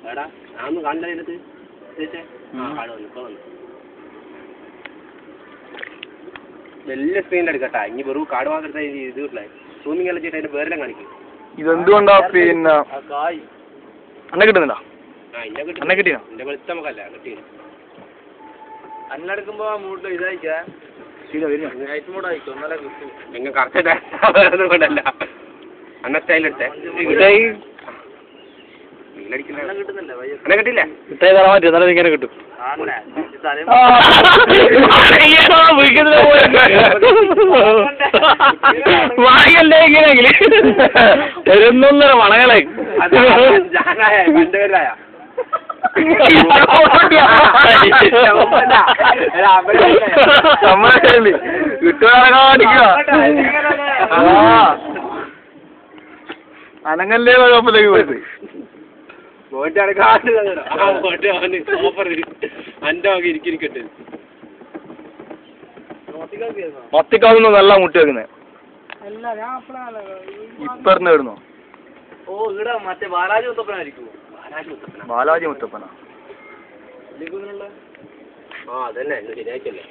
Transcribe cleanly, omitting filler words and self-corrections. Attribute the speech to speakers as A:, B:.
A: എടാ ഞാനൊന്നും കാണില്ല അതിനകത്ത് ചേച്ചേ കാട് വന്നു ഇപ്പൊ വന്നു വലിയ സ്ക്രീനിൽ എടുക്കട്ടാ ഇനി വെറും കാട് മാത്രം ഇത് കിട്ടില്ല സൂമിങ് എല്ലാം ചെയ്തിട്ട് അതിന്റെ വേറെല്ലാം കാണിക്കും
B: ഇതെന്തുകൊണ്ടാ പിന്നെ അന്ന കിട്ടുന്നുണ്ടോ
A: അന്ന കിട്ടിയോ എന്റെ വെളുത്ത നമുക്കല്ല കിട്ടി
C: അന്നെടുക്കുമ്പോ മൂട്ട് ഇതായിക്കാ നൈറ്റ് മോഡ് ആയിക്കോ എന്നാലേ കിട്ടും
A: നിങ്ങൾ കറക്റ്റ് കൊണ്ടല്ല അന്ന സ്റ്റൈൽ എടുത്തേ അന്ന കിട്ടില്ല
B: മിഠായി തരാൻ പറ്റും എന്നാലും ഇങ്ങനെ കിട്ടും വാങ്ങല്ലേ ഇങ്ങനെയെങ്കിൽ ഒരൊന്നൊന്നര മണകളെ
A: കണ്ടുവരായ
B: അനങ്ങല്ലേ കുഴപ്പമിലേക്ക് പോയത് മത്തിക്കാവുന്ന നല്ല മുട്ടി വെക്കുന്നേ ഇപ്പറിന് വരുന്നോ
C: ഓ ഇവിടെ മറ്റേ ബാലാജി മുത്തപ്പനായിരിക്കും
B: ബാലാജി മുത്തപ്പനാ
A: അതന്നെ ശരിയായിട്ടല്ലേ